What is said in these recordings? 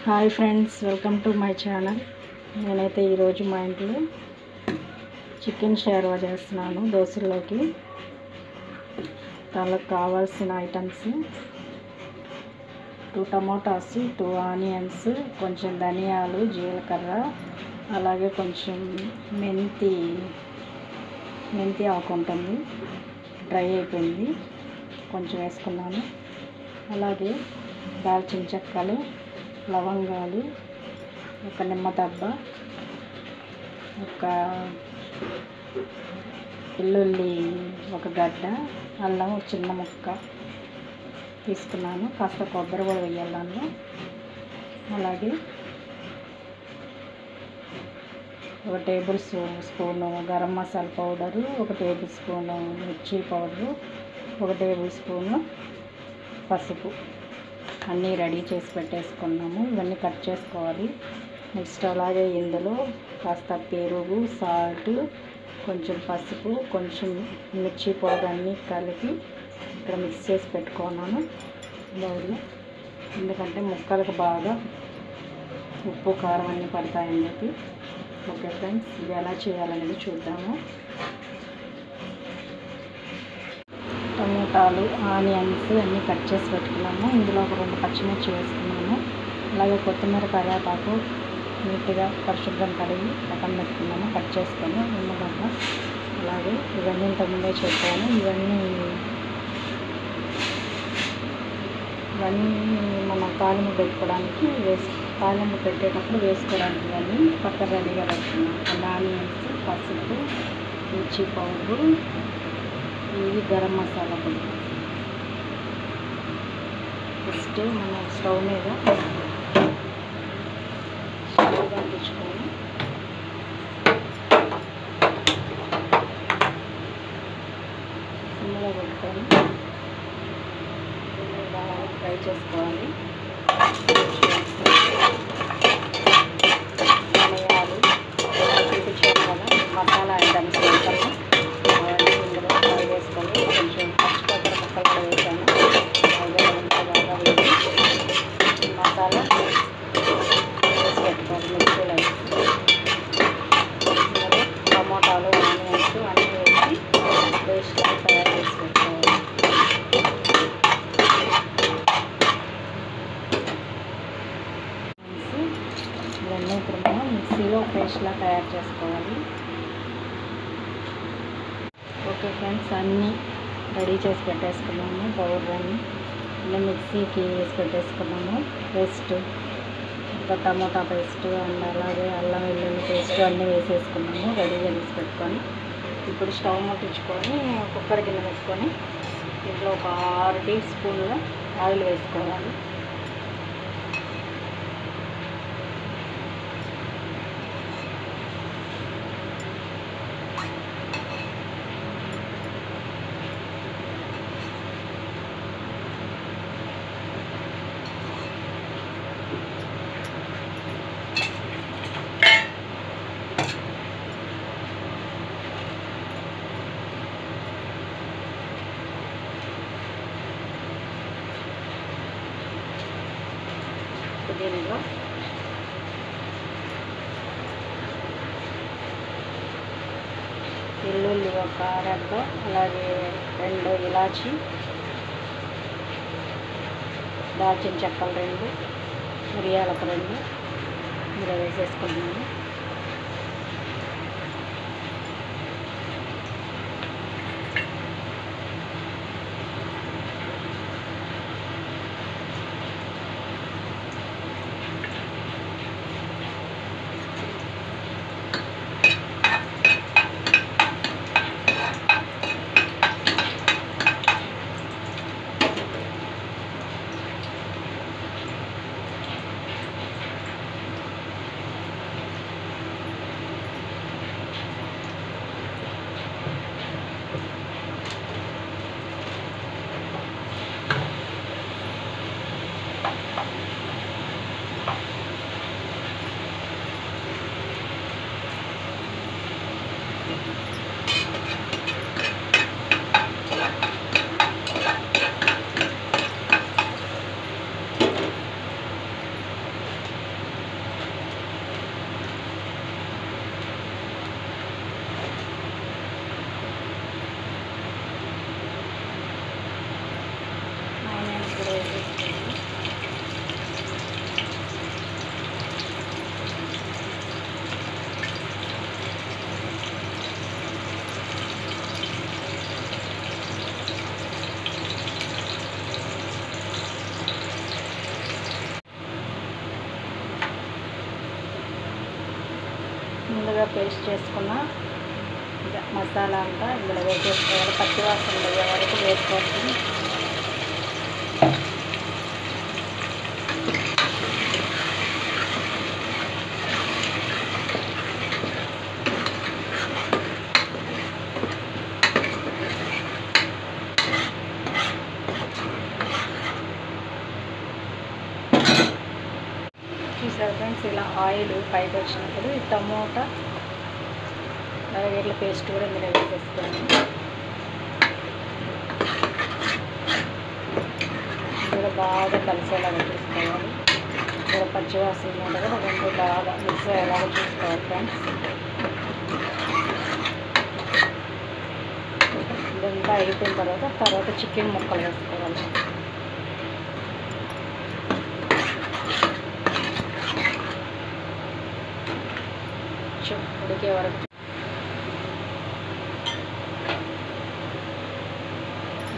Hi friends, welcome to my channel. నేనైతే ఈరోజు మా ఇంట్లో చికెన్ షేర్వా చేస్తున్నాను దోశల్లోకి. దానికి కావాల్సిన ఐటమ్స్ 2 టమాటాస్, 2 ఆనియన్స్, కొంచెం ధనియాలు, జీలకర్ర, అలాగే కొంచెం మెంతి ఆకు ఉంటుంది, డ్రై అయిపోయింది, కొంచెం వేసుకున్నాను. అలాగే దాల్చిన చెక్కలు, లవంగాలు, ఒక నిమ్మ దబ్బ, ఒక వెల్లుల్లి ఒక గడ్డ, అల్లం ఒక చిన్న ముక్క తీసుకున్నాను. కాస్త కొబ్బరి కూడా వేయాలి దానిలో. అలాగే ఒక table spoon garam masala powder, ఒక టేబుల్ స్పూను మిర్చి పౌడరు, ఒక టేబుల్ స్పూను పసుపు అన్నీ రెడీ చేసి పెట్టేసుకున్నాము. ఇవన్నీ కట్ చేసుకోవాలి. నెక్స్ట్ అలాగే ఇందులో కాస్త పెరుగు, సాల్ట్, కొంచెం పసుపు, కొంచెం మిర్చి పౌడర్ అన్నీ కలిపి ఇక్కడ మిక్స్ చేసి పెట్టుకున్నాను బౌల్లో. ఎందుకంటే ముక్కలకు బాగా ఉప్పు కారం అన్నీ పడతాయని చెప్పి. ఓకే ఫ్రెండ్స్, ఇది ఎలా చేయాలనేది చూద్దాము. టమోటాలు, ఆనియన్స్ అన్నీ కట్ చేసి పెట్టుకున్నాము. ఇందులో ఒక 2 పచ్చిమిర్చి వేసుకున్నాము. అలాగే కొత్తిమీర, కరివేపాకు నీట్గా పరిశుభ్రం కడిగి పక్కన పెట్టుకున్నాము, కట్ చేసుకొని నిమ్మగడ్డ. అలాగే ఇవన్నీ ఇంతకుముందే చెప్పాను. ఇవన్నీ మనం తాలింపు పెట్టుకోవడానికి తాలింపు పెట్టేటప్పుడు వేసుకోవడానికి ఇవన్నీ పక్కన రెడీగా పెట్టుకున్నాం. ఆనియన్స్, పసుపు, మిర్చి పౌడరు, ఇది గరం మసాలా పొడి. ఫస్ట్ మనం స్టవ్ మీద అంటించుకొని సిమ్లో పెట్టుకొని బాగా ఫ్రై చేసుకోవాలి. ధనియాలు చూపించాను కదా, మసాలా ఐటమ్స్ వేస్తాము. అవన్నీ ఇందులో ఫ్రై వేసుకొని కొంచెం పచ్చికొబ్బరి ముక్కలు కూడా వేసాను. అదే బాగా వేసి మసాలా వేసి పెట్టుకోవాలి. మిక్సీలో వేసి టమోటాలు, ఆనియన్స్ అన్నీ వేసి పేస్ట్ తయారు చేసి పెట్టుకోవాలి. ఇవన్నీ ఇప్పుడు మనం మిక్సీలో పేస్ట్లా తయారు చేసుకోవాలి. ఓకే ఫ్రెండ్స్, అన్నీ రెడీ చేసి పెట్టేసుకున్నాము. పౌడర్ అన్నీ ఇలా మిక్సీకి వేసి పెట్టేసుకున్నాము. పేస్ట్, ఒక టమోటా పేస్ట్ అండ్ అలాగే అల్లం వెల్లుల్లి పేస్ట్ అన్నీ వేసేసుకున్నాము. రెడీగా తీసి పెట్టుకొని ఇప్పుడు స్టవ్ ముట్టించుకొని కుక్కర్ గిన్నె పెట్టుకొని దీంట్లో ఒక 6 టీ స్పూన్ల ఆయిల్ వేసుకోవాలి. దీనిలో వెల్లుల్లి ఒక రెబ్బ, అలాగే 2 ఇలాచి, దాల్చిన చెక్కలు 2, మిరియాలు ఒక 2 ఇందులో వేసేసుకుంటున్నాను. ముందుగా పేస్ట్ చేసుకున్న మసాలా అంతా ఇందులో వేసేసుకోవాలి. పచ్చి వాసన పోయే వరకు వేసుకోవాలి. చూసారు ఫ్రెండ్స్, ఇలా ఆయిల్ పైకి వచ్చినప్పుడు ఈ టమోటా ఎర్రగడ్డల పేస్ట్ కూడా ఇందులో వేసేసుకోండి. ఇందులో బాగా కలిసేలాగా చూసుకోవాలి. ఇక్కడ పచ్చివాసన ఉంటుంది కదా, రెండు బాగా మిక్స్ అయ్యేలాగా చూసుకోవాలి ఫ్రెండ్స్. ఇదంతా అయిపోయిన తర్వాత చికెన్ ముక్కలు వేసుకోవాలి. ఉడికే వరకు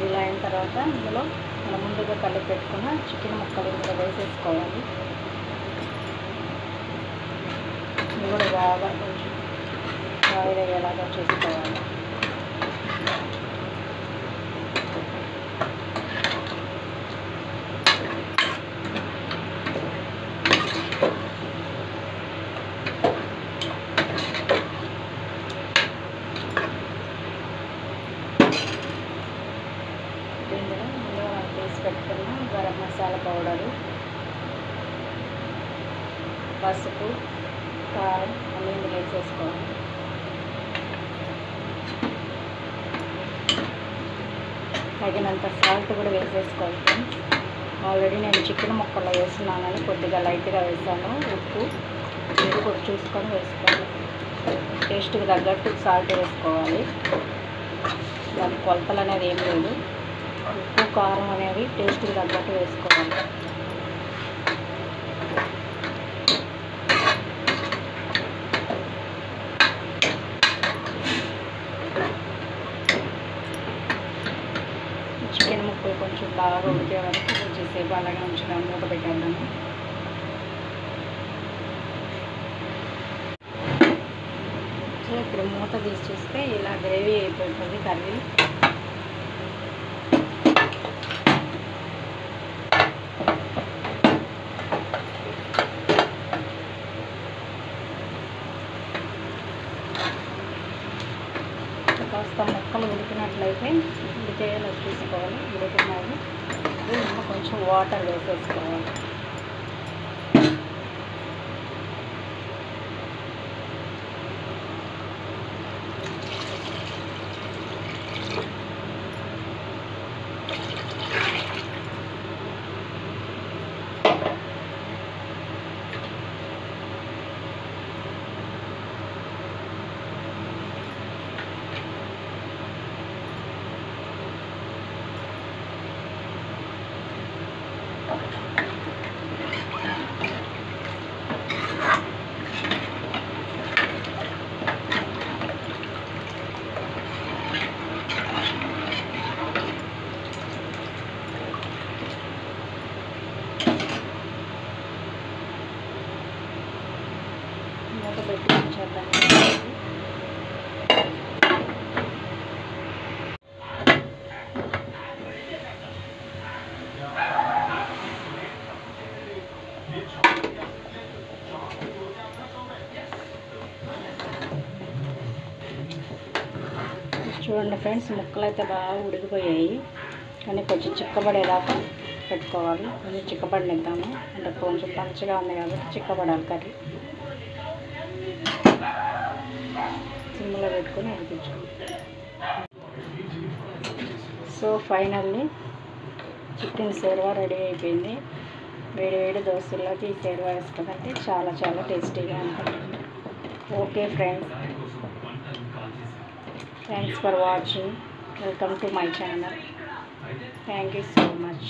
ఇలా అయిన తర్వాత ఇందులో మనం ముందుగా కలిపి పెట్టుకున్న చికెన్ ముక్కలు ఇందులో వేసేసుకోవాలి. ఇది కూడా బాగా కొంచెం ఆయిల్ అయ్యేలాగా చేసుకోవాలి. పెట్టుకున్న గరం మసాలా పౌడరు, పసుపు, కారం అన్నీ ఇందులో వేసేసుకోవాలి. తగినంత సాల్ట్ కూడా వేసేసుకోవాలి ఫ్రెండ్స్. ఆల్రెడీ నేను చికెన్ ముక్కల్లో వేస్తున్నానని కొద్దిగా లైట్గా వేసాను. ఉప్పు మీరు కూడా చూసుకొని వేసుకోవాలి. టేస్ట్కి తగ్గట్టు సాల్ట్ వేసుకోవాలి. దాని కొలతలు అనేది ఏం లేదు. ఉప్పు కారం అనేవి టేస్ట్కి తగ్గట్టు వేసుకోవాలి. చికెన్ ముక్కలు కొంచెం బాగా ఉడికే వరకు కొంచెంసేపు అలాగే ఉంచుదాం, మూత పెట్టేద్దాము. సో ఇప్పుడు మూత తీసి చూస్తే ఇలా గ్రేవీ అయిపోతుంది కర్రీ. కాస్త ముక్కలు ఉడికినట్లయితే ఉడికేలా చూసుకోవాలి. ఉడికినాయి ఇంకా కొంచెం వాటర్ వేసేసుకోవాలి. మూత పెట్టి ఉంచేద్దాం. చూడండి ఫ్రెండ్స్, ముక్కలు అయితే బాగా ఉడికిపోయాయి, కానీ కొంచెం చిక్కబడేదాకా పెట్టుకోవాలి. కొంచెం చిక్కబడినిద్దాము, అంటే కొంచెం పలుచగా ఉంది కాబట్టి చిక్కబడాలి కర్రీ. సిమ్లో పెట్టుకొని ఉడికించుకోవాలి. సో ఫైనల్లీ చికెన్ సేర్వా రెడీ అయిపోయింది. వేడి వేడి దోశల్లోకి ఈ సేర్వా వేసుకుంటే చాలా చాలా టేస్టీగా ఉంటుంది. Okay friends, thanks for watching. Welcome to my channel. Thank you so much.